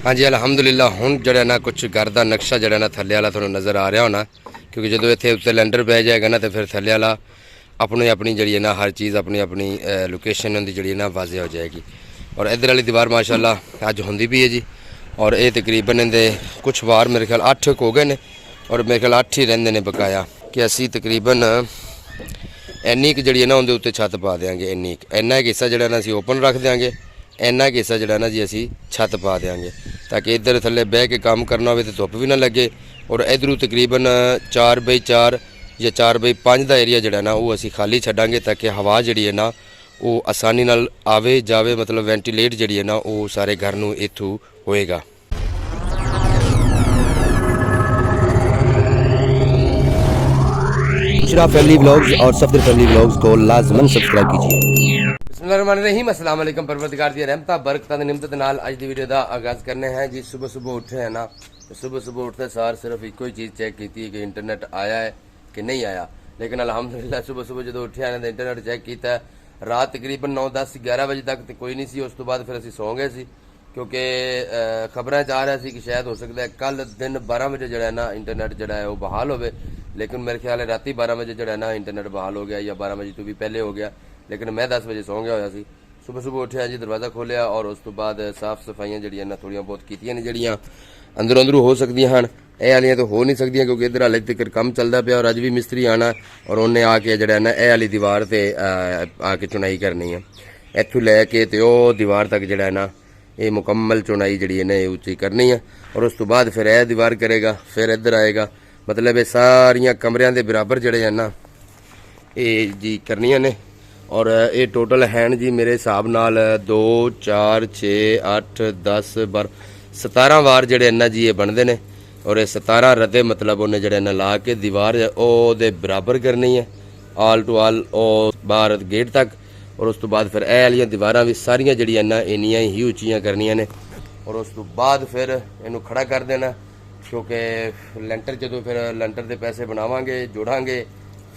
हाँ जी अलहमदुलिल्लाह हुण जिहड़ा ना कुछ घर का नक्शा जिहड़ा ना थल्ले वाला तुहानूं नज़र आ रहा होना, क्योंकि जो इत्थे उत्ते लैंडर पै जाएगा ना तो फिर थल्ले वाला अपनी अपनी जिहड़ी ना हर चीज़ अपनी अपनी लोकेशन उहदी जिहड़ी ना वाज़े हो जाएगी। और इधर वाली दीवार माशाअल्लाह अज होंदी भी है जी। और ये तकरीबन इहदे कुछ वार मेरे ख्याल 8 हो गए ने और मेरे ख्याल 8 ही रहिंदे ने बकाया कि असी तकरीबन इन्नी क जिहड़ी ना उहदे उत्ते छत पा देंगे। इन्ना एक हिस्सा जिहड़ा ना असीं ओपन रख देंगे, इन्ना एक हिस्सा जिहड़ा ना जी असीं छत पा देंगे ताकि इधर थल्ले बह के काम करना हो तो धुप्प भी ना लगे। और इधरों तकरीबन 4x4 या 4x5 का एरिया जिहड़ा ना वो असीं खाली छड्डांगे ताकि हवा जिहड़ी है ना वो आसानी नाल आवे जावे, मतलब वेंटिलेट जिहड़ी है ना वो सारे घर नूं इत्थों होएगा। बुशरा फैमिली व्लॉग्स और सफदर फैमिली व्लॉग्स को लाजमन सब्सक्राइब कीजिए। बिस्मिल्लाहिर्रहमानिर्रहीम, अस्सलाम वालेकुम। परवरदिगार दी रहमत बरकत निमत नाल अज दी वीडियो दा आगाज़ करने हैं जी। सुबह सुबह उठे हैं ना तो सुबह सुबह उठते सार सिर्फ एक ही चीज़ चेक की कि इंटरनेट आया है कि नहीं आया। लेकिन अल्हम्दुलिल्लाह सुबह सुबह जो उठे हैं तो इंटरनेट चेक किया। रात तकरीबन 9, 10, 11 बजे तक तो कोई नहीं सी। उस तो बाद फिर असीं सौ गए सी क्योंकि खबरें आ रहा सी कि शायद हो सकता है कल दिन 12 बजे जो है ना इंटरनेट जो है वो बहाल हो। लेकिन मेरे ख्याल है राती 12 बजे जो है ना इंटरनेट बहाल हो गया या 12 बजे तो भी पहले हो गया। लेकिन मैं 10 बजे सौ गया होया सी। सुबह सुबह उठे जी, दरवाज़ा खोलिया और उस तो बाद साफ सफाइयाँ जड़ियाँ ना थोड़ियाँ बहुत कीतियां ने जड़ियाँ अंदरों अंदरों हो सकदियां हैं। यह वालियां तो हो नहीं सकदियां क्योंकि इधर हाले तक काम चलता पाया और अज भी मिस्त्री आना और उन्हें आके जड़ा ना यह वाली दीवार से आके चुनाई करनी है। इत्थों लैके तो वह दीवार तक जड़ा ना ये मुकम्मल चुनाई जी है ना ये उच्ची करनी है। और उस तो बाद फिर यह दीवार करेगा, फिर इधर आएगा, मतलब ये सारिया कमरियां के बराबर जड़े हैं ना ये जी करनिया ने। और ये टोटल हैं जी मेरे हिसाब नाल 2, 4, 6, 8, 10, 12, 17 वार जड़े ना जी ये बनते हैं। और ये 17 रदे मतलब उन्हें जड़े ना ला के दीवार दे बराबर करनी है आल टू आल और बाहर गेट तक। और उस तो बाद फिर यह वाली दीवार भी सारिया जड़ियाँ ना इन्नियां ही उच्चियाँ करनिया ने। और उस तो बाद फिर इनू खड़ा कर देना क्योंकि लेंटर जो फिर लेंटर के पैसे बनावांगे जोड़ांगे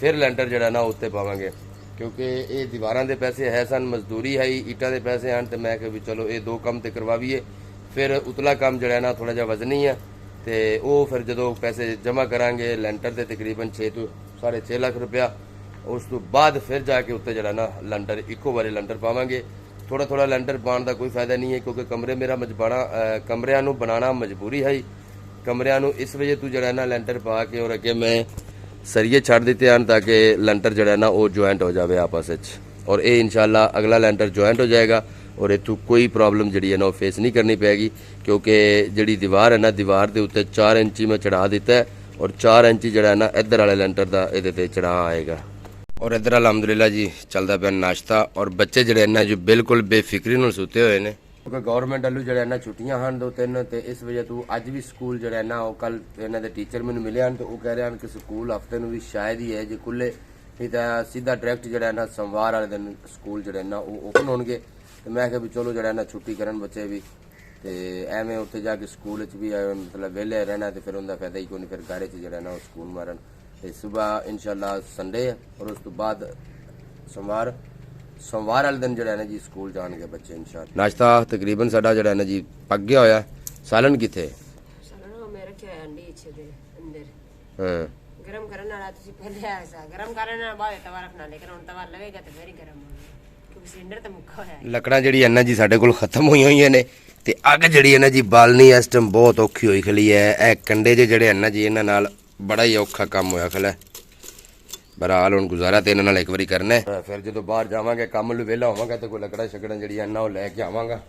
फिर लेंटर जड़ा ना उत्ते पावांगे क्योंकि ये दीवारां दे पैसे है सन, मजदूरी है, ईटा के पैसे हैं। तो मैं भी चलो ये 2 काम तो करवाइए, फिर उतला काम जड़ा ना थोड़ा जहा वजनी है तो वो फिर जो पैसे जमा करांगे लेंटर के तकरीबन 6 तो 6.5 लाख रुपया। उस तो बाद फिर जाके उत्ते जड़ा ना लेंटर इको बारे लेंटर पावांगे। थोड़ा थोड़ा लेंटर पाने का कोई फायदा नहीं है क्योंकि कमरे मेरा कमरियां नूं बनाना मजबूरी है। कमरियां नूं इस वजह तो जड़ा ना लेंटर पा के और अगे मैं सरिये छड़ दिते हैं ताकि लेंटर जड़ा ना वो ज्वाइंट हो जाए आपस में। और ये इंशाल्लाह अगला लेंटर ज्वाइंट हो जाएगा और इतों कोई प्रॉब्लम जी है ना वो फेस नहीं करनी पैगी क्योंकि जी दीवार है ना दीवार के उत्ते 4 इंची में चढ़ा दिता है और 4 इंची जड़ा ना इधर वाले लेंटर का ये चढ़ा आएगा। और इधर अलहमदुलिल्लाह जी चलता पाया नाश्ता और बच्चे जड़े ना जो बिल्कुल बेफिक्री नाल सुते हुए हैं क्योंकि गौरमेंट वालों जड़े ना छुट्टियां हैं 2-3 तो इस वजह तो अज भी स्कूल जड़ा ना वो कल इन्हों के टीचर मैंने मिले हैं तो वो कह रहे हैं कि स्कूल हफ्ते में भी शायद ही है जो खुले, नहीं तो सीधा डायरैक्ट जड़ा ना सोमवार वाले दिन स्कूल जड़े ना वो ओपन होंगे। तो मैं भी चलो जड़ा ना छुट्टी करन बच्चे भी तो एवें उत्थे जाके स्कूल भी मतलब वेले रहना तो फिर उनका फायदा ही कोई नहीं, फिर घर जड़ा ना स्कूल मारन। तो सुबह इंशाल्लाह संडे है और उस तो बाद सोमवार वाले दिन जड़ा ना जी स्कूल जाएंगे बच्चे इंशाल्लाह। नाश्ता तकरीबन साडा जड़ा ना जी पक गया होया। सालन किथे हाँ गरम करने वाला तुसी पहले ऐसा गरम करने वाला बाद तवा रखना, लेकिन हुन तवा लगेगा तो फिर ही गरम होगा क्योंकि सिलेंडर तो मुक्का होया है। लकड़ा जड़ी है ना जी साडे कोल खत्म हुई ने ते अग जड़ी है ना जी बालनी इस टाइम बहुत औखी होई खली है। ए कंडे जड़े है ना जी इन्हां नाल बड़ा ही औखा काम होया खला। बहरहाल हुण गुजारा तो इन्हां नाल एक बारी करना है, फिर जो बाहर जावांगे काम लू वेला होवांगा तो कोई लकड़ा शकड़ा जड़ी है ना वो लैके आवांगा।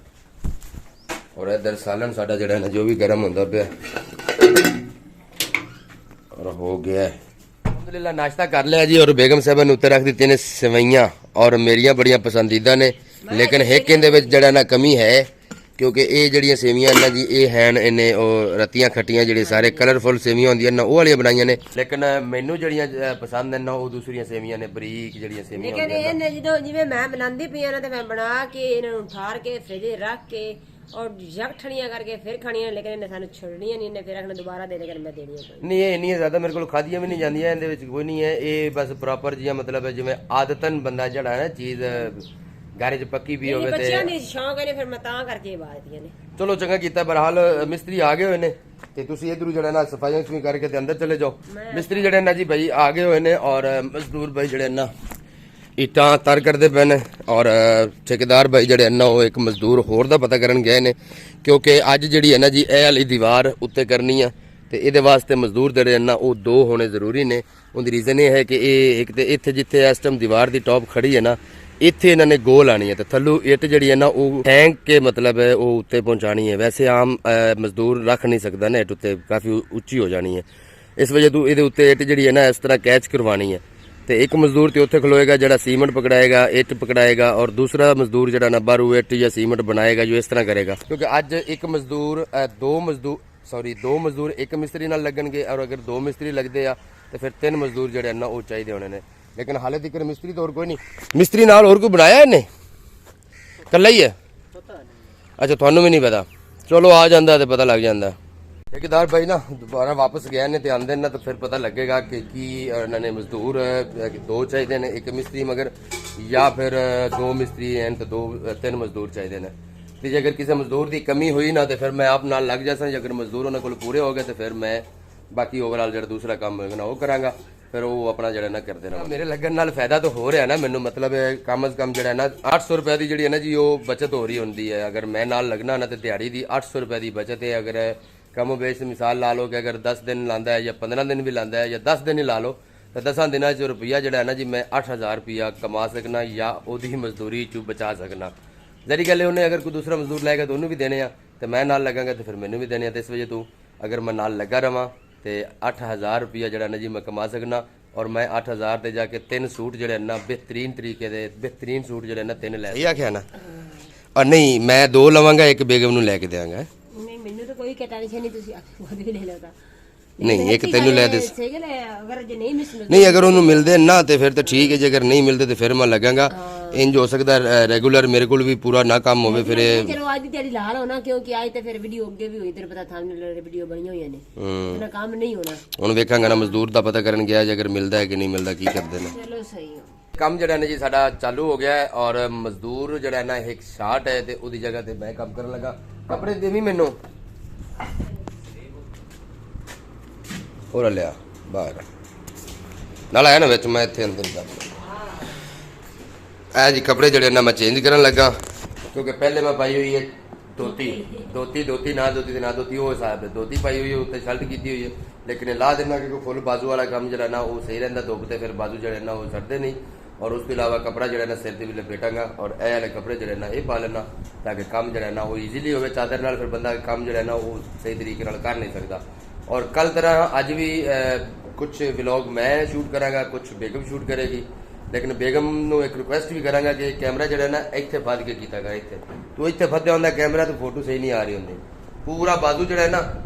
और इधर सालन साडा जड़ा है ना जो भी गर्म होंदा पिया और हो गया है। अल्हम्दुलिल्लाह नाश्ता कर लिया जी और बेगम साहब ने उत्ते रख दी ने सेवइयां और मेरिया बड़ियां पसंदीदा ने। लेकिन एक इहदे विच जड़ा ना कमी है क्योंकि ये जड़ियां सेवियां ना जी ये हैं इन्हें और रत्तियां खट्टियां जड़े सारे कलरफुल सेवियां होंदियां ना वो वालियां बनाइयां ने। लेकिन मैनू जड़ियां पसंद है ना वो दूसरियां सेवियां ने बरीक जड़ियां सेवियां लेकिन ये जो जिवें मैं बनांदी पई ना ते मैं बना के इन्हां नूं ठार के फ्रिज रख के और यकठणियां करके फिर खानियां, लेकिन इन्हें सानू छोड़नियां नहीं, इन्हें फिर आखना दोबारा दे लेकर मैं देनियां कोई नहीं। ये इन्नियां ज्यादा मेरे को खादियां भी नहीं जांदियां, इहदे विच कोई नहीं है। ये बस प्रॉपर जिहा मतलब है जिवें आदतन बंदा जड़ा है ना चीज़ ਘਰ 'ਚ ਪੱਕੀ ਵੀ ਹੋਵੇ ਤੇ ਬੱਚਿਆਂ ਦੀ ਸ਼ੌਂਕ ਨੇ ਫਿਰ ਮੈਂ ਤਾਂ ਕਰਕੇ ਬਾਜ਼ਦੀਆਂ ਨੇ। ਚਲੋ ਚੰਗਾ ਕੀਤਾ। ਬਹਰਹਾਲ ਮਿਸਤਰੀ ਆ ਗਏ ਹੋਏ ਨੇ ਤੇ ਤੁਸੀਂ ਇਧਰੋਂ ਜਿਹੜਾ ਨਾ ਸਫਾਈਆਂ ਵੀ ਕਰਕੇ ਤੇ ਅੰਦਰ ਚਲੇ ਜਾਓ। ਮਿਸਤਰੀ ਜਿਹੜੇ ਨਾ ਜੀ ਭਾਈ ਆ ਗਏ ਹੋਏ ਨੇ ਔਰ ਮਜ਼ਦੂਰ ਭਾਈ ਜਿਹੜੇ ਨਾ ਇੱਟਾਂ ਤਰ ਕਰਦੇ ਪਏ ਨੇ ਔਰ ਠੇਕੇਦਾਰ ਭਾਈ ਜਿਹੜੇ ਨਾ ਉਹ ਇੱਕ ਮਜ਼ਦੂਰ ਹੋਰ ਦਾ ਪਤਾ ਕਰਨ ਗਏ ਨੇ ਕਿਉਂਕਿ ਅੱਜ ਜਿਹੜੀ ਹੈ ਨਾ ਜੀ ਇਹ ਵਾਲੀ ਦੀਵਾਰ ਉੱਤੇ ਕਰਨੀ ਆ ਤੇ ਇਹਦੇ ਵਾਸਤੇ ਮਜ਼ਦੂਰ ਜਿਹੜੇ ਨਾ ਉਹ 2 ਹੋਣੇ ਜ਼ਰੂਰੀ ਨੇ। ਉਹਦੀ ਰੀਜ਼ਨ ਇਹ ਹੈ ਕਿ ਇਹ ਇੱਕ ਤੇ ਇੱਥੇ ਜਿੱਥੇ ਇਸ ਟਾਈਮ ਦੀਵਾਰ ਦੀ ਟੌਪ ਖੜੀ ਹੈ ਨਾ ਇੱਥੇ ਇਹਨਾਂ ਨੇ ਗੋਲ ਆਣੀ ਹੈ ਤੇ ਥੱਲੋਂ ਇੱਟ ਜਿਹੜੀ ਹੈ ਨਾ ਉਹ ਟੈਂਕ ਕੇ ਮਤਲਬ ਹੈ ਉਹ ਉੱਤੇ ਪਹੁੰਚਾਣੀ ਹੈ। ਵੈਸੇ ਆਮ ਮਜ਼ਦੂਰ ਰੱਖ ਨਹੀਂ ਸਕਦਾ ਨਾ ਇੱਟ ਉੱਤੇ, ਕਾਫੀ ਉੱਚੀ ਹੋ ਜਾਣੀ ਹੈ। ਇਸ ਵਜ੍ਹਾ ਤੋਂ ਇਹਦੇ ਉੱਤੇ ਇੱਟ ਜਿਹੜੀ ਹੈ ਨਾ ਇਸ ਤਰ੍ਹਾਂ ਕੈਚ ਕਰਵਾਣੀ ਹੈ ਤੇ ਇੱਕ ਮਜ਼ਦੂਰ ਤੇ ਉੱਥੇ ਖਲੋਏਗਾ ਜਿਹੜਾ ਸੀਮੈਂਟ ਪਕੜਾਏਗਾ, ਇੱਟ ਪਕੜਾਏਗਾ ਔਰ ਦੂਸਰਾ ਮਜ਼ਦੂਰ ਜਿਹੜਾ ਨਾ ਬਾਰੂ ਇੱਟ ਜਾਂ ਸੀਮੈਂਟ ਬਣਾਏਗਾ ਜੋ ਇਸ ਤਰ੍ਹਾਂ ਕਰੇਗਾ। ਕਿਉਂਕਿ ਅੱਜ ਦੋ ਮਜ਼ਦੂਰ ਇੱਕ ਮਿਸਤਰੀ ਨਾਲ ਲੱਗਣਗੇ ਔਰ ਅਗਰ 2 ਮਿਸਤਰੀ ਲੱਗਦੇ ਆ ਤੇ ਫਿਰ 3 ਮਜ਼ਦੂਰ ਜਿਹੜੇ ਨਾ ਉਹ ਚਾਹੀਦੇ ਹੋਣੇ ਨੇ। ਲੇਕਿਨ ਹਾਲੇ ਤੱਕ ਮਿਸਤਰੀ ਤਾਂ ਹੋਰ ਕੋਈ ਨਹੀਂ। ਮਿਸਤਰੀ ਨਾਲ ਹੋਰ ਕੋਈ ਬਣਾਇਆ ਇਹਨੇ? ਇਕੱਲਾ ਹੀ ਹੈ? ਅੱਛਾ, ਤੁਹਾਨੂੰ ਵੀ ਨਹੀਂ ਪਤਾ? ਚਲੋ ਆ ਜਾਂਦਾ ਤੇ ਪਤਾ ਲੱਗ ਜਾਂਦਾ। ਠੇਕੇਦਾਰ ਭਾਈ ਨਾ ਦੁਬਾਰਾ ਵਾਪਸ ਗਏ ਨੇ ਤੇ ਆਂਦੇ ਨਾ ਤਾਂ ਫਿਰ ਪਤਾ ਲੱਗੇਗਾ ਕਿ ਕੀ ਇਹਨਾਂ ਨੇ ਮਜ਼ਦੂਰ 2 ਚਾਹੀਦੇ ਨੇ, ਇੱਕ ਮਿਸਤਰੀ ਮਗਰ ਜਾਂ ਫਿਰ 2 ਮਿਸਤਰੀ ਹਨ ਤੇ 3 ਮਜ਼ਦੂਰ ਚਾਹੀਦੇ ਨੇ। ਤੇ ਜੇ ਅਗਰ ਕਿਸੇ ਮਜ਼ਦੂਰ ਦੀ ਕਮੀ ਹੋਈ ਨਾ ਤੇ ਫਿਰ ਮੈਂ ਆਪ ਨਾਲ ਲੱਗ ਜਾਸਾਂ। ਜੇ ਅਗਰ ਮਜ਼ਦੂਰ ਉਹਨਾਂ ਕੋਲ ਪੂਰੇ ਹੋ ਗਏ ਤੇ ਫਿਰ ਮੈਂ ਬਾਕੀ ਓਵਰਆਲ ਜਿਹੜਾ ਦੂਸਰਾ ਕੰਮ ਹੋਏਗਾ ਨਾ ਉਹ ਕਰਾਂਗਾ। ਫਿਰ ਉਹ ਆਪਣਾ ਜਿਹੜਾ ਨਾ ਕਰਦੇ ਰਹਾਂ। ਮੇਰੇ ਲੱਗਣ ਨਾਲ ਫਾਇਦਾ ਤਾਂ ਹੋ ਰਿਹਾ ਨਾ ਮੈਨੂੰ, ਮਤਲਬ ਕਮ ਸੇ ਕਮ ਜਿਹੜਾ ਨਾ 800 ਰੁਪਏ ਦੀ ਜਿਹੜੀ ਹੈ ਨਾ ਜੀ ਉਹ ਬਚਤ ਹੋ ਰਹੀ ਹੁੰਦੀ ਹੈ। ਅਗਰ ਮੈਂ ਨਾਲ ਲੱਗਣਾ ਨਾ ਤੇ ਦਿਹਾੜੀ ਦੀ 800 ਰੁਪਏ ਦੀ ਬਚਤ ਹੈ। ਅਗਰ ਕਮ ਬੇਸ਼ ਮਿਸਾਲ ਲਾ ਲਓ ਕਿ ਅਗਰ 10 ਦਿਨ ਲਾਂਦਾ ਹੈ ਜਾਂ 15 ਦਿਨ ਵੀ ਲਾਂਦਾ ਹੈ ਜਾਂ 10 ਦਿਨ ਹੀ ਲਾ ਲਓ ਤਾਂ 10 ਦਿਨਾਂ 'ਚ ਰੁਪਈਆ ਜਿਹੜਾ ਹੈ ਨਾ ਜੀ ਮੈਂ 8000 ਰੁਪਈਆ ਕਮਾ ਸਕਣਾ ਜਾਂ ਉਹਦੀ ਮਜ਼ਦੂਰੀ 'ਚੋਂ ਬਚਾ ਸਕਣਾ। ਜਿਹੜੀ ਗੱਲ ਉਹਨੇ ਅਗਰ ਕੋਈ ਦੂਸਰਾ ਮਜ਼ਦੂਰ ਲਾਏਗਾ ਤਾਂ ਉਹਨੂੰ ਵੀ ਦੇਣੇ ਆ ਤੇ ਮੈਂ ਨਾਲ ਲੱਗਾਂਗਾ ਤੇ ਫਿਰ ਮੈਨੂੰ ਵੀ ਦੇਣੇ ਆ। ਤੇ ਇਸ ਵਜ੍ਹਾ ਤੋਂ ਅਗਰ ਮੈਂ ਨਾਲ ਲੱਗਾ ਰਵਾਂ ਤੇ 8000 ਰੁਪਈਆ ਜਿਹੜਾ ਨਾ ਜੀ ਮੈਂ ਕਮਾ ਸਕਣਾ ਔਰ ਮੈਂ 8000 ਤੇ ਜਾ ਕੇ 3 ਸੂਟ ਜਿਹੜੇ ਨਾ ਬਿਹਤਰੀਨ ਤਰੀਕੇ ਦੇ ਬਿਹਤਰੀਨ ਸੂਟ ਜਿਹੜੇ ਨਾ 3 ਲੈ। ਇਹ ਆਖਿਆ ਨਾ? ਔਰ ਨਹੀਂ, ਮੈਂ 2 ਲਵਾਂਗਾ, ਇੱਕ ਬੇਗਮ ਨੂੰ ਲੈ ਕੇ ਦੇਵਾਂਗਾ। ਨਹੀਂ ਮੈਨੂੰ ਤਾਂ ਕੋਈ ਟੈਨਸ਼ਨ ਨਹੀਂ, ਤੁਸੀਂ ਖੁਦ ਵੀ ਲੈ ਲਓ। ਨਹੀਂ, ਇੱਕ ਤੈਨੂੰ ਲੈ ਦੇ। ਅਗਰ ਜੇ ਨਹੀਂ ਨਹੀਂ, ਅਗਰ ਉਹਨੂੰ ਮਿਲਦੇ ਨਾ ਤੇ ਫਿਰ ਤਾਂ ਠੀਕ ਹੈ, ਜੇ ਅਗਰ ਨਹੀਂ ਮਿਲਦੇ ਤੇ ਫਿਰ ਮੈਂ ਲੱਗਾਂਗਾ। ਇੰਜ ਹੋ ਸਕਦਾ ਰੈਗੂਲਰ ਮੇਰੇ ਕੋਲ ਵੀ ਪੂਰਾ ਨਾ ਕੰਮ ਹੋਵੇ ਫਿਰ। ਚਲੋ ਅੱਜ ਦੀ ਦਿਹਾੜੀ ਲਾ ਲਓ ਨਾ, ਕਿਉਂਕਿ ਅੱਜ ਤੇ ਫਿਰ ਵੀਡੀਓ ਅੱਗੇ ਵੀ ਹੋਈ, ਤੇਰੇ ਪਤਾ ਥੰਬਨੇਲ ਵੀਡੀਓ ਬਣੀਆਂ ਹੋਈਆਂ ਨੇ, ਇਹਨਾਂ ਕੰਮ ਨਹੀਂ ਹੋਣਾ। ਹੁਣ ਵੇਖਾਂਗਾ ਨਾ ਮਜ਼ਦੂਰ ਦਾ ਪਤਾ ਕਰਨ ਗਿਆ ਜੇ ਅਗਰ ਮਿਲਦਾ ਹੈ ਕਿ ਨਹੀਂ ਮਿਲਦਾ, ਕੀ ਕਰਦੇ ਨੇ। ਚਲੋ ਸਹੀ ਹੋ। ਕੰਮ ਜਿਹੜਾ ਨੇ ਜੀ ਸਾਡਾ ਚਾਲੂ ਹੋ ਗਿਆ ਹੈ ਔਰ ਮਜ਼ਦੂਰ ਜਿਹੜਾ ਨਾ ਇੱਕ ਸ਼ਾਰਟ ਹੈ ਤੇ ਉਹਦੀ ਜਗ੍ਹਾ ਤੇ ਮੈਂ ਕੰਮ ਕਰਨ ਲੱਗਾ। ਕੱਪੜੇ ਦੇਵੀਂ ਮੈਨੂੰ ਹੋਰ ਲਿਆ ਬਾਹਰ ਨਾਲ ਆਇਆ ਨਾ ਵਿੱਚ, ਮੈਂ ਇੱਥੇ ਅੰਦਰ ਕਰ ਇਹ ਜੀ ਕੱਪੜੇ ਜਿਹੜੇ ਨਾ ਮੈਂ ਚੇਂਜ ਕਰਨ ਲੱਗਾ ਕਿਉਂਕਿ ਪਹਿਲੇ ਮੈਂ ਪਾਈ ਹੋਈ ਹੈ ਧੋਤੀ ਨਾ ਧੋਤੀ ਉਹ ਹਿਸਾਬ ਹੈ। ਧੋਤੀ ਪਾਈ ਹੋਈ ਹੈ, ਉੱਤੇ ਸ਼ਰਟ ਕੀਤੀ ਹੋਈ ਹੈ, ਲੇਕਿਨ ਲਾ ਦੇਣਾ ਕਿਉਂਕਿ ਫੁੱਲ ਬਾਜ਼ੂ ਵਾਲਾ ਕੰਮ ਜਿਹੜਾ ਨਾ ਉਹ ਸਹੀ ਰਹਿੰਦਾ ਧੁੱਪ ਤੇ ਫਿਰ ਬਾਜ਼ੂ ਜਿਹੜੇ ਨਾ ਉਹ ਸੜਦੇ ਨਹੀਂ। ਔਰ ਉਸ ਤੋਂ ਇਲਾਵਾ ਕਪੜਾ ਜਿਹੜਾ ਨਾ ਸਿਰ ਤੇ ਵੀ ਲਪੇਟਾਂਗਾ ਔਰ ਇਹ ਵਾਲੇ ਕੱਪੜੇ ਜਿਹੜੇ ਨਾ ਇਹ ਪਾ ਲੈਣਾ ਤਾਂ ਕਿ ਕੰਮ ਜਿਹੜਾ ਨਾ ਉਹ ਈਜ਼ੀਲੀ ਹੋਵੇ। ਚਾਦਰ ਨਾਲ ਫਿਰ ਬੰਦਾ ਕੰਮ ਜਿਹੜਾ ਨਾ ਉਹ ਸਹੀ ਤਰੀਕੇ ਨਾਲ ਕਰ ਨਹੀਂ ਸਕਦਾ। ਔਰ ਕੱਲ ਤਰ੍ਹਾਂ ਅੱਜ ਵੀ ਕੁਝ ਵਲੌਗ ਮੈਂ ਸ਼ੂਟ ਕਰਾਂਗਾ, ਕੁਝ ਬੇਗਮ ਸ਼ੂਟ ਕਰੇਗੀ। ਲੇਕਿਨ ਬੇਗਮ ਨੂੰ ਇੱਕ ਰਿਕੁਐਸਟ ਵੀ ਕਰਾਂਗਾ ਕਿ ਕੈਮਰਾ ਜਿਹੜਾ ਨਾ ਇੱਥੇ ਫੱਦ ਕੇ ਕੀਤਾ ਗਾ। ਇੱਥੇ ਤੂੰ ਇੱਥੇ ਫੱਦਿਆ ਹੁੰਦਾ ਕੈਮਰਾ ਤੇ ਫੋਟੋ ਸਹੀ ਨਹੀਂ ਆ ਰਹੀ ਹੁੰਦੀ। ਪੂਰਾ ਬਾਜ਼ੂ ਜਿਹੜਾ ਹੈ ਨਾ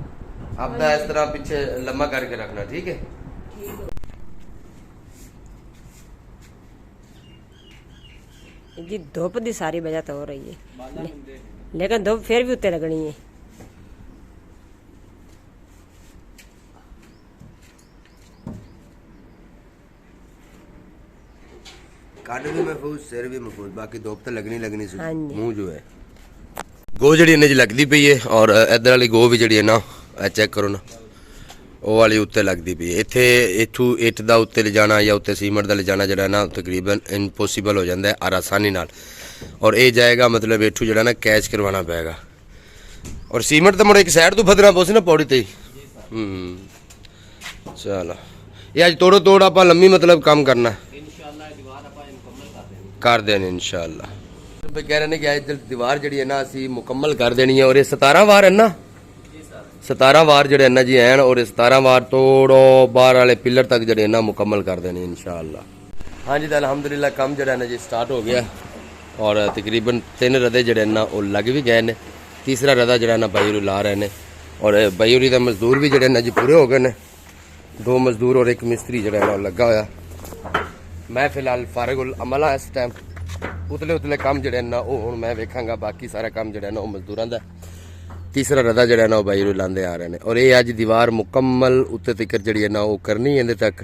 ਆਪਦਾ ਇਸ ਤਰ੍ਹਾਂ ਪਿੱਛੇ ਲੰਮਾ ਕਰਕੇ ਰੱਖਣਾ, ਠੀਕ ਹੈ। जी धूप की सारी वजह तो हो रही है, लेकिन धूप फिर भी उत्ते लगनी है। ਕੱਦ ਵੀ ਮਹਿਫੂਜ਼, ਸਿਰ ਵੀ ਮਹਿਫੂਜ਼, ਬਾਕੀ ਧੁੱਪ ਤਾਂ ਲੱਗਣੀ ਸੀ। ਹਾਂਜੀ। ਮੂੰਹ ਜੋ ਹੈ ਗੋ ਜਿਹੜੀ ਇਹਨਾਂ 'ਚ ਲੱਗਦੀ ਪਈ ਹੈ ਔਰ ਇੱਧਰ ਵਾਲੀ ਗੋ ਵੀ ਜਿਹੜੀ ਹੈ ਨਾ ਇਹ ਚੈੱਕ ਕਰੋ ਨਾ, ਉਹ ਵਾਲੀ ਉੱਤੇ ਲੱਗਦੀ ਪਈ ਹੈ। ਇੱਥੋਂ ਇੱਟ ਦਾ ਉੱਤੇ ਲਿਜਾਣਾ ਜਾਂ ਉੱਤੇ ਸੀਮੈਂਟ ਦਾ ਲਿਜਾਣਾ ਜਿਹੜਾ ਨਾ ਤਕਰੀਬਨ ਇੰਪੋਸੀਬਲ ਹੋ ਜਾਂਦਾ ਹੈ ਔਰ ਆਸਾਨੀ ਨਾਲ। ਔਰ ਇਹ ਜਾਏਗਾ ਮਤਲਬ ਇੱਥੋਂ ਜਿਹੜਾ ਨਾ ਕੈਚ ਕਰਵਾਉਣਾ ਪਏਗਾ। ਔਰ ਸੀਮੈਂਟ ਤਾਂ ਮੁੜੇ ਇੱਕ ਸਾਈਡ ਤੋਂ ਫਦਣਾ ਪੋਸੀ ਨਾ ਪੌੜੀ ਤੇ ਚਲੋ ਇਹ ਅੱਜ ਤੋੜ ਆਪਾਂ ਲੰਮੀ ਮਤਲਬ ਕੰਮ ਕਰਨਾ ਕਰ ਦੇਣੀ ਇਨਸ਼ਾਅੱਲਾ। ਵੀ ਕਹਿ ਰਹੇ ਨੇ ਕਿ ਅੱਜ ਦੀਵਾਰ ਜਿਹੜੀ ਹੈ ਨਾ ਅਸੀਂ ਮੁਕੰਮਲ ਕਰ ਦੇਣੀ ਹੈ। ਔਰ ਇਹ 17 ਵਾਰ ਹੈ ਨਾ, 17 ਵਾਰ ਜਿਹੜੇ ਨਾ ਜੀ ਐਨ ਔਰ 17 ਵਾਰ ਤੋੜੋ ਬਾਹਰ ਵਾਲੇ ਪਿੱਲਰ ਤੱਕ ਜਿਹੜੇ ਨਾ ਮੁਕੰਮਲ ਕਰ ਦੇਣੀ ਇਨਸ਼ਾਅੱਲਾ। ਹਾਂਜੀ ਤਾਂ ਅਲਹਮਦੁਲਿਲਾ ਕੰਮ ਜਿਹੜਾ ਨਾ ਜੀ ਸਟਾਰਟ ਹੋ ਗਿਆ ਔਰ ਤਕਰੀਬਨ 3 ਰਦੇ ਜਿਹੜੇ ਨਾ ਉਹ ਲੱਗ ਵੀ ਗਏ ਨੇ। ਤੀਸਰਾ ਰਦਾ ਜਿਹੜਾ ਨਾ ਬਾਈ ਨੂੰ ਲਾ ਰਹੇ ਨੇ ਔਰ ਬਾਈ ਹੋਰੀ ਦਾ ਮਜ਼ਦੂਰ ਵੀ ਜਿਹੜੇ ਨਾ ਜੀ ਪੂਰੇ ਹੋ ਗਏ ਨੇ। 2 ਮਜ਼ਦੂਰ ਔਰ ਇੱਕ ਮਿਸਤਰੀ ਜਿਹੜਾ ਨਾ ਲੱਗਾ ਹੋਇਆ। ਮੈਂ ਫਿਲਹਾਲ ਫਾਰਿਗੁਲ ਅਮਲ ਹਾਂ ਇਸ ਟਾਈਮ। ਉਤਲੇ ਕੰਮ ਜਿਹੜੇ ਨਾ ਉਹ ਹੁਣ ਮੈਂ ਵੇਖਾਂਗਾ, ਬਾਕੀ ਸਾਰਾ ਕੰਮ ਜਿਹੜਾ ਨਾ ਉਹ ਮਜ਼ਦੂਰਾਂ ਦਾ। ਤੀਸਰਾ ਰਦਾ ਜਿਹੜਾ ਨਾ ਉਹ ਬਾਈ ਨੂੰ ਲਾਂਦੇ ਆ ਰਹੇ ਨੇ ਔਰ ਇਹ ਅੱਜ ਦੀਵਾਰ ਮੁਕੰਮਲ ਉੱਤੇ ਤੱਕ ਜਿਹੜੀ ਹੈ ਨਾ ਉਹ ਕਰਨੀ ਇਹਦੇ ਤੱਕ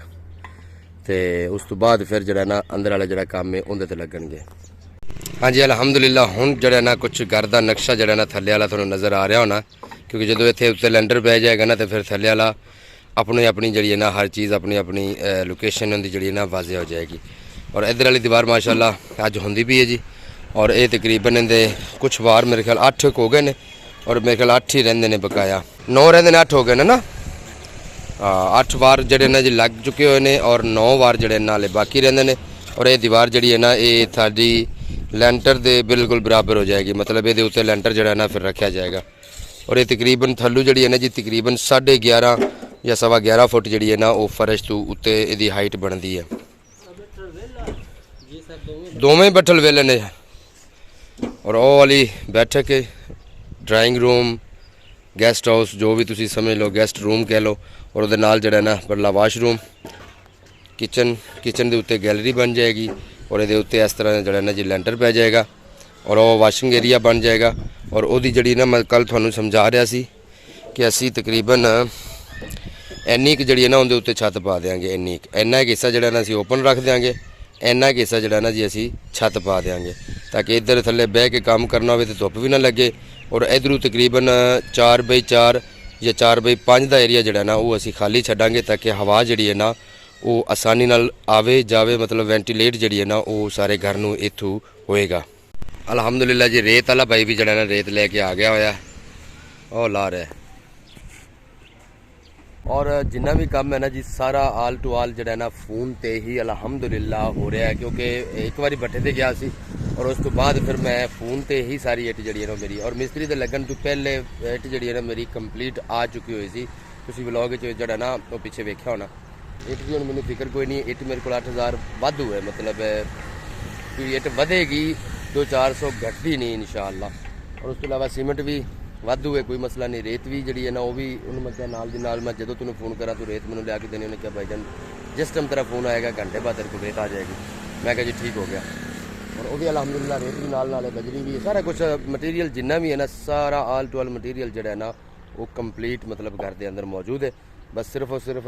ਤੇ ਉਸ ਤੋਂ ਬਾਅਦ ਫਿਰ ਜਿਹੜਾ ਨਾ ਅੰਦਰ ਵਾਲਾ ਜਿਹੜਾ ਕੰਮ ਹੈ ਉਹਦੇ ਤੇ ਲੱਗਣਗੇ। हाँ जी अलहमदुलिल्लाह हुण जिहड़ा ना कुछ घर का नक्शा जिहड़ा ना थल्ले वाला तुहानूं नज़र आ रहा होना क्योंकि जो इत्थे उत्ते लैंडर पै जाएगा ना तो फिर थल्ले वाला अपनी अपनी जिहड़ी है ना हर चीज़ अपनी अपनी लोकेशन उनकी जिहड़ी है ना वाज़े हो जाएगी। और इधर वाली दीवार माशाअल्लाह अज होंदी भी है जी। और ये तकरीबन इहदे कुछ वार मेरे ख्याल 8 हो गए ने और मेरे ख्याल 8 ही रहिंदे ने बकाया 9 रहिंदे ने 8 हो गए ने ना। 8 वार जिहड़े ने जी लग चुके हुए ने और 9 वार जिहड़े नाले बाकी रहिंदे ने। और ये दीवार जिहड़ी है ना ये साडी लैंटर दे बिल्कुल बराबर हो जाएगी, मतलब ये उत्ते लैंटर जिहड़ा ना फिर रखा जाएगा। और ये तकरीबन थल्लू जिहड़ी है ना जी तकरीबन 11.5 या 11.25 फुट जिहड़ी है ना वो फर्श तो उत्ते इहदी हाइट बनती है। दोवें बैठल वेले ने और वो वाली बैठक है ड्राइंग रूम गैसट हाउस जो भी तुसी समझ लो गैसट रूम कह लो। और उहदे नाल जिहड़ा ना परला वाशरूम किचन किचन के उत्ते गैलरी बन जाएगी और ये उत्ते इस तरह जिहड़ा ना जी लैंटर पै जाएगा और वो वाशिंग एरिया बन जाएगा। और उहदी जिहड़ी ना मैं कल तुहानूं समझा रहा सी कि असी तकरीबन इन्नी क जिहड़ी है ना उहदे उत्ते छत पा देंगे इन्ना एक हिस्सा जिहड़ा ना असी ओपन रख देंगे इन्ना एक हिस्सा जिहड़ा ना जी असी छत पा देंगे ताकि इधर थल्ले बह के काम करना हो तो धुप्प भी ना लगे। और इधरों तकरीबन 4x4 या 4x5 का एरिया जिहड़ा ना वो असी खाली छड्डांगे ताकि हवा जिहड़ी है ना वो आसानी नाल आवे जावे, मतलब वेंटिलेट जिहड़ी है ना वो सारे घर नूं इत्थों होएगा। अलहमदुलिल्लाह जी रेत वाला भाई भी जिहड़ा ना रेत लेके आ गया होया और ला रहा है। और जिन्ना भी काम है ना जी सारा आल टू आल जिहड़ा ना फोन ते ही अलहमदुलिल्लाह हो रहा है क्योंकि एक बारी भट्ठे ते गया सी और उस तो बाद फिर मैं फोन ते ही सारी इट जिहड़ी है ना मेरी और मिस्त्री दे लगन तो पहले इट जिहड़ी है ना मेरी कंप्लीट आ चुकी हुई सी। तुसीं व्लॉग विच जिहड़ा ना वो पीछे वेख्या होना। इट की हुण मैनूं फिक्र कोई नहीं, इट मेरे को 8000 वाधू है, मतलब कि इट वधेगी 200-400 घटती नहीं इंशाअल्लाह। और उस तो अलावा सीमेंट भी वाधू है, कोई मसला नहीं। रेत भी जिहड़ी है ना वो भी उन्होंने मैं क्या नाल दी नाल मैं जो तैनूं फोन करा तो रेत मैनूं लिया के देनी, उन्हें क्या भाईजान जिस टाइम तेरा फोन आएगा घंटे बाद तेरे को रेत आ जाएगी। मैं कहा जी ठीक हो गया। और वो भी अलहमदुलिल्लाह रेत भी नाल है, बजरी भी है, सारा कुछ मटीरियल जिन्ना भी है ना सारा आल टू आल मटीरियल जिहड़ा है ना वो कंप्लीट मतलब घर के अंदर मौजूद है। बस सिर्फ और सिर्फ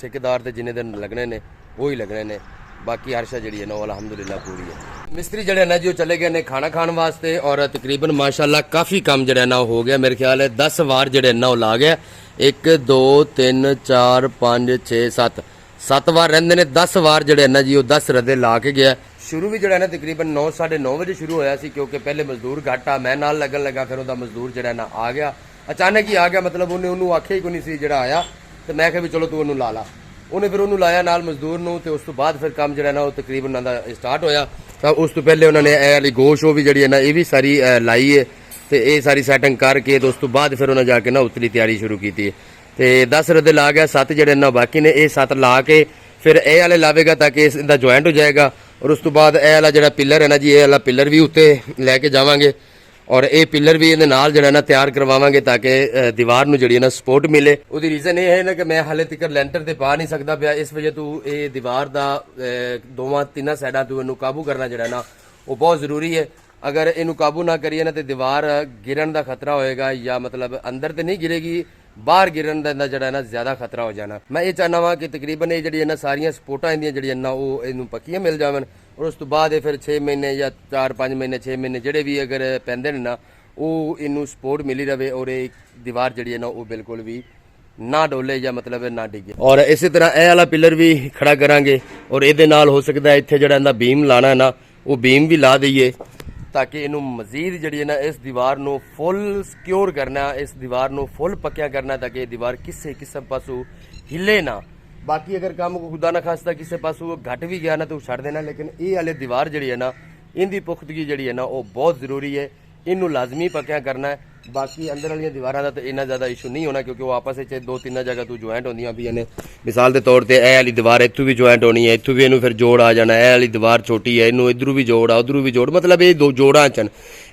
ठेकेदार के जिन्ने दिन लगने ने वो ही लगने ने, बाकी हर शा जिहड़ी है ना वो अलहमदुलिल्लाह पूरी है। मिस्त्री जिहड़े ना जी चले गए ने खाना खाने वास्ते और तकरीबन माशाअल्लाह काफ़ी काम जिहड़ा ना हो गया। मेरे ख्याल है 10 वार जिहड़े ना ला गया, 1 2 3 4 5 6 7 वार रहिंदे ने। 10 वार जिहड़े ना जी वो 10 रदे ला के गया। शुरू भी जिहड़ा ना तकरीबन 9 9:30 बजे शुरू होया सी क्योंकि पहले मजदूर घट आ, मैं नाल लगन लगा, फिर उहदा मजदूर जिहड़ा ना आ गया अचानक ही आ गया, मतलब उन्हें उन्होंने आख्या ही कोई नहीं सी जिहड़ा आया तो मैं कहा भी चलो तू उन्होंने ला ला। उन्हें फिर उन्होंने लाया नाल मजदूर नूं ते उस तो बाद फिर काम जिहड़ा ना वो तकरीबन उन्होंने स्टार्ट होया। तो उस तो पहले उन्होंने ए वाली गोश वो भी जिहड़ी है ना ये भी सारी लाई है तो ये सारी सैटिंग करके तो उस तो बाद फिर उन्हें जाके ना उतली तैयारी शुरू की थी। तो 10 रदे ला गया, 7 जिहड़े ना बाकी ने ये 7 ला के फिर ए वाले लावेगा ताकि इसका ज्वाइंट हो जाएगा। और उस तो बाद ए वाला जिहड़ा पिलर है ना जी ये वाला पिलर भी उत्ते लैके जावांगे और ये पिलर भी इहदे नाल जिहड़ा ना तैयार करवावांगे ताकि दीवार नूं जिहड़ी ना सपोर्ट मिले। उहदी रीजन ये है ना कि मैं हाले तक लैंटर ते पा नहीं सकदा पिया, इस वजह तो ये दीवार दा 2-3 साइडां तो इनू काबू करना जिहड़ा ना वो बहुत जरूरी है। अगर इनू काबू ना करिए ना तो दीवार गिरन का खतरा होएगा, या मतलब अंदर तो नहीं गिरेगी बाहर गिरन का जिहड़ा ना ज्यादा खतरा हो जाना। मैं ये चाहना वा कि तकरीबन ये जिहड़ी ना सारियां सपोर्टां इहदियां जिहड़ियां ना वो इनू पक्कियां मिल जावन और उस तो बाद फिर 6 महीने या 4-5 महीने 6 महीने जिहड़े भी अगर पैंदे ने ना वो इनू सपोर्ट मिली रहे और ये दीवार जिहड़ी है ना वो बिल्कुल भी ना डोले या मतलब ना डिगे। और इसी तरह ए वाला पिलर भी खड़ा करांगे और इहदे नाल हो सकदा है इत्थे जिहड़ा इहदा बीम लाना है ना वो बीम भी ला दईए ताकि इनू मजीद जिहड़ी है ना इस दीवार नू फुल सिक्योर करना, इस दीवार नू फुल पक्या करना ताकि दीवार किसी किस्म पासों हिले ना। बाकी अगर काम को खुदा ना खास्ता किसी पासों घट भी गया ना तो छड़ देना, लेकिन ये वाले दीवार जिहड़ी है ना इनकी पुख्तगी जिहड़ी है ना वो बहुत जरूरी है, इनू लाजमी पक्या करना है। बाकी अंदर वाली दीवारों का तो इन्ना ज़्यादा इशू नहीं होना क्योंकि वो आपस में 2-3 जगह तो ज्वाइंट होंदियां भी ने। मिसाल के तौर पर ए वाली दीवार इत्थों भी ज्वाइंट होनी है, इत्थों भी इनू फिर जोड़ आ जाना, ए वाली दीवार छोटी है इनू इधरों भी जोड़ आ उधरों भी जोड़, मतलब ये 2 जोड़ा चन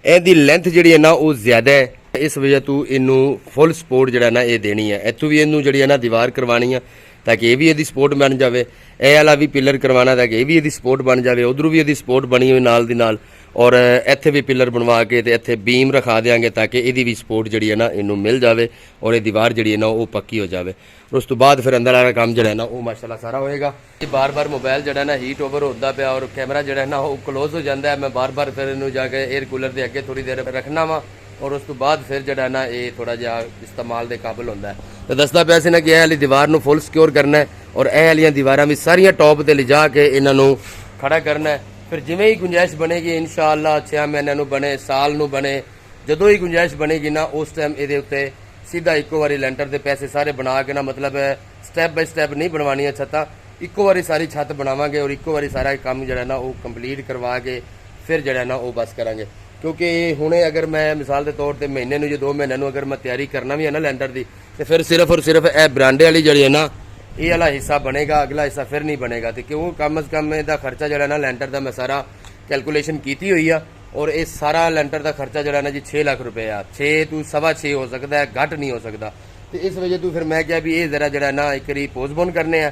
इहदी लेंथ जिहड़ी है ना वो ज़्यादा है, इस वजह तो इनू फुल सपोर्ट जिहड़ा ना ये देनी है। इत्थों भी इनू जिहड़ी है ना दीवार करवानी है ताकि ये भी यदि सपोर्ट बन जाए, ए वाला भी पिलर करवाना ताकि ये भी यदि सपोर्ट बन जाए, उधरों भी यदि सपोर्ट बनी हुई नाल दी नाल ਔਰ ਇੱਥੇ ਵੀ ਪਿੱਲਰ ਬਣਵਾ ਕੇ ਤੇ ਇੱਥੇ ਬੀਮ ਰਖਾ ਦੇਾਂਗੇ ਤਾਂ ਕਿ ਇਹਦੀ ਵੀ ਸਪੋਰਟ ਜਿਹੜੀ ਹੈ ਨਾ ਇਹਨੂੰ ਮਿਲ ਜਾਵੇ ਔਰ ਇਹ ਦੀਵਾਰ ਜਿਹੜੀ ਹੈ ਨਾ ਉਹ ਪੱਕੀ ਹੋ ਜਾਵੇ। ਉਸ ਤੋਂ ਬਾਅਦ ਫਿਰ ਅੰਦਰ ਵਾਲਾ ਕੰਮ ਜਿਹੜਾ ਹੈ ਨਾ ਉਹ ਮਾਸ਼ਾਅੱਲਾ ਸਾਰਾ ਹੋਏਗਾ। ਇਹ ਬਾਰ-ਬਾਰ ਮੋਬਾਈਲ ਜਿਹੜਾ ਨਾ ਹੀਟ ਓਵਰ ਹੁੰਦਾ ਪਿਆ ਔਰ ਕੈਮਰਾ ਜਿਹੜਾ ਹੈ ਨਾ ਉਹ ਕਲੋਜ਼ ਹੋ ਜਾਂਦਾ ਹੈ। ਮੈਂ ਬਾਰ-ਬਾਰ ਫਿਰ ਇਹਨੂੰ ਜਾ ਕੇ 에ਅਰ ਕੂਲਰ ਦੇ ਅੱਗੇ ਥੋੜੀ ਦੇਰ ਰੱਖਣਾ ਵਾ ਔਰ ਉਸ ਤੋਂ ਬਾਅਦ ਫਿਰ ਜਿਹੜਾ ਨਾ ਇਹ ਥੋੜਾ ਜਿਹਾ ਇਸਤੇਮਾਲ ਦੇ ਕਾਬਿਲ ਹੁੰਦਾ ਹੈ। ਤੇ ਦੱਸਦਾ ਪਿਆ ਸੀ ਨਾ ਕਿ ਇਹ ਵਾਲੀ ਦੀਵਾਰ ਨੂੰ ਫੁੱਲ ਸਿਕਿਉਰ ਕਰਨਾ ਹੈ ਔਰ ਇਹ ਵਾਲੀਆਂ ਦੀਵਾਰਾਂ ਵੀ ਸਾਰੀਆਂ ਟੌਪ ਤੇ ਲਿਜਾ ਕੇ ਇਹਨਾਂ ਨੂੰ ਖੜਾ ਕਰਨਾ ਹੈ। ਫਿਰ ਜਿਵੇਂ ਹੀ ਗੁੰਜਾਇਸ਼ ਬਣੇਗੀ ਇਨਸ਼ਾਅੱਲਾ 6 ਮਹੀਨਿਆਂ ਨੂੰ ਬਣੇ, ਸਾਲ ਨੂੰ ਬਣੇ, ਜਦੋਂ ਹੀ ਗੁੰਜਾਇਸ਼ ਬਣੇਗੀ ਨਾ ਉਸ ਟਾਈਮ ਇਹਦੇ ਉੱਤੇ ਸਿੱਧਾ ਇੱਕੋ ਵਾਰੀ ਲੈਂਟਰ ਦੇ ਪੈਸੇ ਸਾਰੇ ਬਣਾ ਕੇ ਨਾ ਮਤਲਬ ਸਟੈਪ ਬਾਈ ਸਟੈਪ ਨਹੀਂ ਬਣਵਾਉਣੀਆਂ ਛੱਤਾਂ, ਇੱਕੋ ਵਾਰੀ ਸਾਰੀ ਛੱਤ ਬਣਾਵਾਂਗੇ ਔਰ ਇੱਕੋ ਵਾਰੀ ਸਾਰਾ ਕੰਮ ਜਿਹੜਾ ਨਾ ਉਹ ਕੰਪਲੀਟ ਕਰਵਾ ਕੇ ਫਿਰ ਜਿਹੜਾ ਨਾ ਉਹ ਬਸ ਕਰਾਂਗੇ। ਕਿਉਂਕਿ ਹੁਣੇ ਅਗਰ ਮੈਂ ਮਿਸਾਲ ਦੇ ਤੌਰ ਤੇ ਮਹੀਨੇ ਨੂੰ ਜਾਂ 2 ਮਹੀਨਿਆਂ ਨੂੰ ਅਗਰ ਮੈਂ ਤਿਆਰੀ ਕਰਨਾ ਵੀ ਹੈ ਨਾ ਲੈਂਟਰ ਦੀ ਤੇ ਫਿਰ ਸਿਰਫ ਔਰ ਸਿਰਫ ਇਹ ਬਰਾਂਡੇ ਵਾਲੀ ਜਿਹੜੀ ਹੈ ਨਾ ਇਹ ਵਾਲਾ ਹਿੱਸਾ ਬਣੇਗਾ, ਅਗਲਾ ਹਿੱਸਾ ਫਿਰ ਨਹੀਂ ਬਣੇਗਾ। ਤੇ ਕਿਉਂ ਕਮ ਸੇ ਕਮ ਇਹਦਾ ਖਰਚਾ ਜਿਹੜਾ ਨਾ ਲੈਂਟਰ ਦਾ ਮੈਂ ਸਾਰਾ ਕੈਲਕੂਲੇਸ਼ਨ ਕੀਤੀ ਹੋਈ ਆ ਔਰ ਇਹ ਸਾਰਾ ਲੈਂਟਰ ਦਾ ਖਰਚਾ ਜਿਹੜਾ ਨਾ ਜੀ 6 ਲੱਖ ਰੁਪਏ ਆ। 6 ਤੋਂ 6.5 ਹੋ ਸਕਦਾ ਹੈ, ਘੱਟ ਨਹੀਂ ਹੋ ਸਕਦਾ। ਤੇ ਇਸ ਵਜ੍ਹਾ ਤੋਂ ਫਿਰ ਮੈਂ ਕਿਹਾ ਵੀ ਇਹ ਜ਼ਰਾ ਜਿਹੜਾ ਨਾ ਇੱਕ ਵਾਰੀ ਪੋਸਟਪੋਨ ਕਰਨੇ ਆ,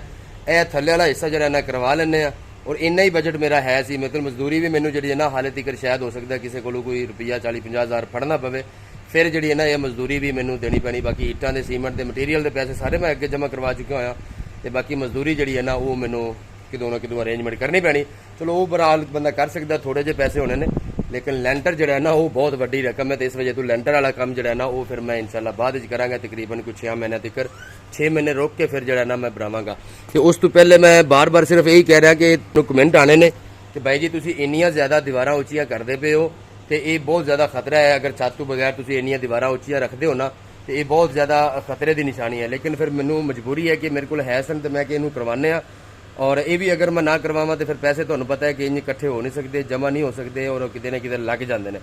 ਇਹ ਥੱਲੇ ਵਾਲਾ ਹਿੱਸਾ ਜਿਹੜਾ ਨਾ ਕਰਵਾ ਲੈਂਦੇ ਆ ਔਰ ਇੰਨਾ ਹੀ ਬਜਟ ਮੇਰਾ ਹੈ ਸੀ। ਮਤਲਬ ਮਜ਼ਦੂਰੀ ਵੀ ਮੈਨੂੰ ਜਿਹੜੀ ਹੈ ਨਾ ਹਾਲੇ ਤੱਕ ਸ਼ਾਇਦ ਹੋ ਸਕਦਾ ਕਿਸੇ ਕੋਲੋਂ ਕੋਈ ਰੁਪਈਆ 40-50 ਹਜ਼ਾਰ ਫੜਨਾ ਪਵੇ, ਫਿਰ ਜਿਹੜੀ ਹੈ ਨਾ ਇਹ ਮਜ਼ਦੂਰੀ ਵੀ ਮੈਨੂੰ ਦੇਣੀ ਪੈਣੀ। ਬਾਕੀ ਇੱਟਾਂ ਦੇ ਸੀਮੈਂਟ ਦੇ ਮਟੀਰੀਅਲ ਦੇ ਪੈਸੇ ਸਾਰੇ ਮੈਂ ਅੱਗੇ ਜਮ੍ਹਾਂ ਕਰਵਾ ਚੁੱਕਿਆ ਹੋਇਆ ਤੇ ਬਾਕੀ ਮਜ਼ਦੂਰੀ ਜਿਹੜੀ ਹੈ ਨਾ ਉਹ ਮੈਨੂੰ ਕਿਤੋਂ ਨਾ ਕਿਤੋਂ ਅਰੇਂਜਮੈਂਟ ਕਰਨੀ ਪੈਣੀ। ਚਲੋ ਉਹ ਬਰਾਲ ਬੰਦਾ ਕਰ ਸਕਦਾ, ਥੋੜੇ ਜਿਹੇ ਪੈਸੇ ਹੋਣੇ ਨੇ, ਲੇਕਿਨ ਲੈਂਟਰ ਜਿਹੜਾ ਹੈ ਨਾ ਉਹ ਬਹੁਤ ਵੱਡੀ ਰਕਮ ਹੈ ਤੇ ਇਸ ਵਜ੍ਹਾ ਤੋਂ ਲੈਂਟਰ ਵਾਲਾ ਕੰਮ ਜਿਹੜਾ ਹੈ ਨਾ ਉਹ ਫਿਰ ਮੈਂ ਇਨਸ਼ਾਅੱਲਾ ਬਾਅਦ ਵਿੱਚ ਕਰਾਂਗਾ। ਤਕਰੀਬਨ ਕੁਝ 6 ਮਹੀਨੇ ਤੱਕ, 6 ਮਹੀਨੇ ਰੋਕ ਕੇ ਫਿਰ ਜਿਹੜਾ ਨਾ ਮੈਂ ਬਣਾਵਾਂਗਾ। ਤੇ ਉਸ ਤੋਂ ਪਹਿਲੇ ਮੈਂ ਬਾਰ-ਬਾਰ ਸਿਰਫ ਇਹੀ ਕਹਿ ਰਿਹਾ ਕਿ ਕਮੈਂਟ ਆਣੇ ਨੇ ਕਿ ਬਾਈ ਜੀ ਤੁਸੀਂ ਇੰਨੀਆਂ ਜ਼ਿਆਦਾ ਦੀਵਾਰਾਂ ਉੱਚੀਆਂ ਕਰਦੇ ਪਏ ਹੋ ਤੇ ਇਹ ਬਹੁਤ ਜ਼ਿਆਦਾ ਖਤਰਾ ਹੈ। ਅਗਰ ਛੱਤ ਤੋਂ ਬਗੈਰ ਤੁਸੀਂ ਇੰਨੀਆਂ ਦੀਵਾਰਾਂ ਉੱਚੀਆਂ ਰੱਖਦੇ ਹੋ ਨਾ ਤੇ ਇਹ ਬਹੁਤ ਜ਼ਿਆਦਾ ਖਤਰੇ ਦੀ ਨਿਸ਼ਾਨੀ ਹੈ। ਲੇਕਿਨ ਫਿਰ ਮੈਨੂੰ ਮਜਬੂਰੀ ਹੈ ਕਿ ਮੇਰੇ ਕੋਲ ਹੈ ਸਨ ਤੇ ਮੈਂ ਕਿ ਇਹਨੂੰ ਕਰਵਾਉਂਦੇ ਆ ਔਰ ਇਹ ਵੀ ਅਗਰ ਮੈਂ ਨਾ ਕਰਵਾਵਾਂ ਤੇ ਫਿਰ ਪੈਸੇ ਤੁਹਾਨੂੰ ਪਤਾ ਹੈ ਕਿ ਇੰਨੇ ਇਕੱਠੇ ਹੋ ਨਹੀਂ ਸਕਦੇ, ਜਮ੍ਹਾਂ ਨਹੀਂ ਹੋ ਸਕਦੇ ਔਰ ਕਿਤੇ ਨਾ ਕਿਤੇ ਲੱਗ ਜਾਂਦੇ ਨੇ।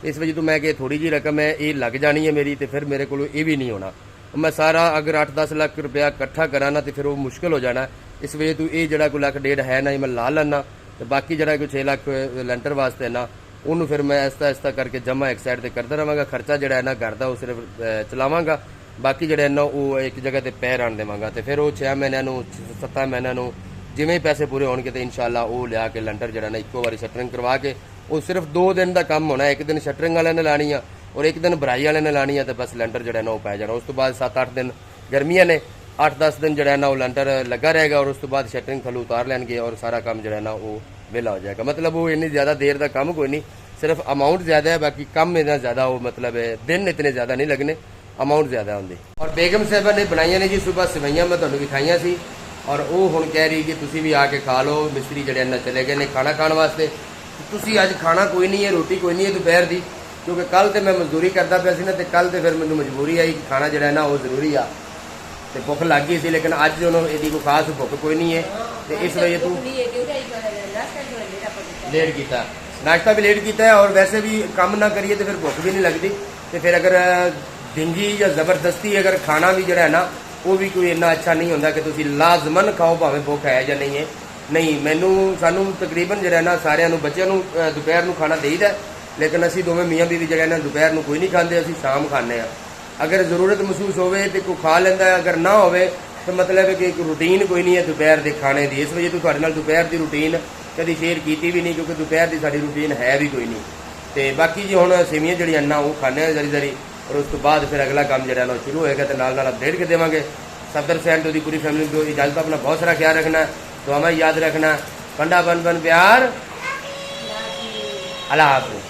ਇਸ ਵਜ੍ਹਾ ਤੋਂ ਮੈਂ ਕਿ ਥੋੜੀ ਜਿਹੀ ਰਕਮ ਹੈ ਇਹ ਲੱਗ ਜਾਣੀ ਹੈ ਮੇਰੀ ਤੇ ਫਿਰ ਮੇਰੇ ਕੋਲ ਇਹ ਵੀ ਨਹੀਂ ਹੋਣਾ। ਮੈਂ ਸਾਰਾ ਅਗਰ 8-10 ਲੱਖ ਰੁਪਇਆ ਇਕੱਠਾ ਕਰਾਂ ਨਾ ਤੇ ਫਿਰ ਉਹ ਮੁਸ਼ਕਿਲ ਹੋ ਜਾਣਾ। ਇਸ ਵਜ੍ਹਾ ਤੋਂ ਇਹ ਜਿਹੜਾ ਕੋਈ 1.5 ਲੱਖ ਹੈ ਨਾ ਇਹ ਮੈਂ ਲਾ ਲੈਣਾ ਤੇ ਬਾਕੀ ਜਿਹੜਾ ਕੋਈ 6 ਲੱਖ ਲੈਂਟਰ ਵਾਸਤੇ ਨਾ ਉਹਨੂੰ ਫਿਰ ਮੈਂ ਆਹਿਸਤਾ ਕਰਕੇ ਜਮ੍ਹਾਂ ਇੱਕ ਸਾਈਡ ਤੇ ਕਰਦਾ ਰਹਾਂਗਾ। ਖਰਚਾ ਜਿਹੜਾ ਹੈ ਨਾ ਘਰ ਦਾ ਉਹ ਸਿਰਫ ਚਲਾਵਾਂਗਾ, ਬਾਕੀ ਜਿਹੜਾ ਹੈ ਨਾ ਉਹ ਇੱਕ ਜਗ੍ਹਾ ਤੇ ਪੈਰ ਆਣ ਦੇਵਾਂਗਾ ਤੇ ਫਿਰ ਉਹ 6 ਮਹੀਨਿਆਂ ਨੂੰ 7 ਮਹੀਨਿਆਂ ਨੂੰ ਜਿਵੇਂ ਪੈਸੇ ਪੂਰੇ ਹੋਣਗੇ ਤੇ ਇਨਸ਼ਾਅੱਲਾ ਉਹ ਲਿਆ ਕੇ ਲੈਂਟਰ ਜਿਹੜਾ ਨਾ ਇੱਕੋ ਵਾਰੀ ਸ਼ਟਰਿੰਗ ਕਰਵਾ ਕੇ ਉਹ ਸਿਰਫ 2 ਦਿਨ ਦਾ ਕੰਮ ਹੋਣਾ। ਇੱਕ ਦਿਨ ਸ਼ਟਰਿੰਗ ਵਾਲਿਆਂ ਨੇ ਲਾਣੀ ਆ ਔਰ ਇੱਕ ਦਿਨ ਭਰਾਈ ਵਾਲਿਆਂ ਨੇ ਲਾਣੀ ਆ ਤੇ ਬਸ ਲੈਂਟਰ ਜਿਹੜਾ ਨਾ ਉਹ ਪੈ ਜਾਣਾ। ਉਸ ਤੋਂ ਬਾਅਦ 7-8 ਦਿਨ ਗਰਮੀਆਂ ਨੇ, 8-10 ਦਿਨ ਜਿਹੜਾ ਨਾ ਉਹ ਲੈਂਟਰ ਲੱਗਾ ਰਹੇਗਾ ਔਰ ਉਸ ਤੋਂ ਬਾਅਦ ਸ਼ਟਰਿੰਗ ਥੱਲੋਂ ਉਤਾਰ ਲੈਣਗੇ ਔਰ ਸਾਰਾ ਕੰਮ ਜਿਹੜਾ ਨਾ ਉਹ ਵਿਹਲਾ ਹੋ ਜਾਏਗਾ। ਮਤਲਬ ਉਹ ਇੰਨੀ ਜ਼ਿਆਦਾ ਦੇਰ ਦਾ ਕੰਮ ਕੋਈ ਨਹੀਂ, ਸਿਰਫ ਅਮਾਊਂਟ ਜ਼ਿਆਦਾ ਹੈ, ਬਾਕੀ ਕੰਮ ਇਹਦਾ ਜ਼ਿਆਦਾ ਉਹ ਮਤਲਬ ਹੈ ਦਿਨ ਇਤਨੇ ਜ਼ਿਆਦਾ ਨਹੀਂ ਲੱਗਣੇ, ਅਮਾਊਂਟ ਜ਼ਿਆਦਾ ਹੁੰਦੀ। ਔਰ ਬੇਗਮ ਸਾਹਿਬਾ ਨੇ ਬਣਾਈਆਂ ਨੇ ਜੀ ਸਵੇਰ ਸਵਈਆਂ, ਮੈਂ ਤੁਹਾਨੂੰ ਵਿਖਾਈਆਂ ਸੀ ਔਰ ਉਹ ਹੁਣ ਕਹਿ ਰਹੀ ਕਿ ਤੁਸੀਂ ਵੀ ਆ ਕੇ ਖਾ ਲਓ। ਮਿਸਤਰੀ ਜਿਹੜੇ ਨਾ ਚਲੇ ਗਏ ਨੇ ਖਾਣਾ ਖਾਣ ਵਾਸਤੇ। ਤੁਸੀਂ ਅੱਜ ਖਾਣਾ ਕੋਈ ਨਹੀਂ ਹੈ, ਰੋਟੀ ਕੋਈ ਨਹੀਂ ਹੈ ਦੁਪਹਿਰ ਦੀ, ਕਿਉਂਕਿ ਕੱਲ ਤੇ ਮੈਂ ਮਜ਼ਦੂਰੀ ਕਰਦਾ ਪਿਆ ਸੀ ਨਾ ਤੇ ਕੱਲ ਤੇ ਫਿਰ ਮੈਨੂੰ ਮਜਬੂਰੀ ਆਈ ਕਿ ਖਾਣਾ ਜਿਹੜਾ ਨਾ ਉਹ ਜ਼ਰੂਰੀ ਆ ਤੇ ਭੁੱਖ ਲੱਗ ਗਈ ਸੀ। ਲੇਕਿਨ ਅੱਜ ਉਹਨੂੰ ਇਹਦੀ ਕੋਈ ਖਾਸ ਭੁੱਖ ਕੋਈ ਨਹੀਂ ਹੈ ਤੇ ਇਸ ਵਜ੍ਹਾ ਤੋਂ ਲੇਟ ਕੀਤਾ, ਨਾਸ਼ਤਾ ਵੀ ਲੇਟ ਕੀਤਾ ਹੈ ਔਰ ਵੈਸੇ ਵੀ ਕੰਮ ਨਾ ਕਰੀਏ ਤੇ ਫਿਰ ਭੁੱਖ ਵੀ ਨਹੀਂ ਲੱਗਦੀ। ਤੇ ਫਿਰ ਅਗਰ ਡਿੰਗੀ ਜਾਂ ਜ਼ਬਰਦਸਤੀ ਅਗਰ ਖਾਣਾ ਵੀ ਜਿਹੜਾ ਹੈ ਨਾ ਉਹ ਵੀ ਕੋਈ ਇੰਨਾ ਅੱਛਾ ਨਹੀਂ ਹੁੰਦਾ ਕਿ ਤੁਸੀਂ ਲਾਜ਼ਮਨ ਖਾਓ ਭਾਵੇਂ ਭੁੱਖ ਹੈ ਜਾਂ ਨਹੀਂ ਹੈ। ਨਹੀਂ, ਸਾਨੂੰ ਤਕਰੀਬਨ ਜਿਹੜਾ ਨਾ ਸਾਰਿਆਂ ਨੂੰ ਬੱਚਿਆਂ ਨੂੰ ਦੁਪਹਿਰ ਨੂੰ ਖਾਣਾ ਦੇਈਦਾ, ਲੇਕਿਨ ਅਸੀਂ ਦੋਵੇਂ ਮੀਆਂ ਬੀਵੀ ਜਿਹੜਾ ਨਾ ਦੁਪਹਿਰ ਨੂੰ ਕੋਈ ਨਹੀਂ ਖਾਂਦੇ, ਅਸੀਂ ਸ਼ਾਮ ਖਾਂਦੇ ਆ। ਅਗਰ ਜ਼ਰੂਰਤ ਮਹਿਸੂਸ ਹੋਵੇ ਤੇ ਕੋਈ ਖਾ ਲੈਂਦਾ, ਅਗਰ ਨਾ ਹੋਵੇ ਤਾਂ ਮਤਲਬ ਹੈ ਕਿ ਇੱਕ ਰੂਟੀਨ ਕੋਈ ਨਹੀਂ ਹੈ ਦੁਪਹਿਰ ਦੇ ਖਾਣੇ ਦੀ। ਇਸ ਵਜ੍ਹਾ ਤੋਂ ਤੁਹਾਡੇ ਨਾਲ ਦੁਪਹਿਰ ਦੀ ਰੂਟੀਨ ਕਦੀ ਸ਼ੇਅਰ ਕੀਤੀ ਵੀ ਨਹੀਂ, ਕਿਉਂਕਿ ਦੁਪਹਿਰ ਦੀ ਸਾਡੀ ਰੂਟੀਨ ਹੈ ਵੀ ਕੋਈ ਨਹੀਂ। ਤੇ ਬਾਕੀ ਜੀ ਹੁਣ ਸੇਵੀਆਂ ਜਿਹੜੀਆਂ ਨਾ ਉਹ ਖਾਂਦੇ ਆ ਜ਼ਰੀ ਔਰ ਉਸ ਤੋਂ ਬਾਅਦ ਫਿਰ ਅਗਲਾ ਕੰਮ ਜਿਹੜਾ ਨਾ ਉਹ ਸ਼ੁਰੂ ਹੋਏਗਾ ਤੇ ਨਾਲ ਅਪਡੇਟ ਕਰ ਦੇਵਾਂਗੇ। सफदर हुसैन तो पूरी फैमिली को इजाजत, अपना बहुत सारा ख्याल रखना, दुआएं याद रखना, कंडा बन प्यार, अल्लाह हाफ़िज़।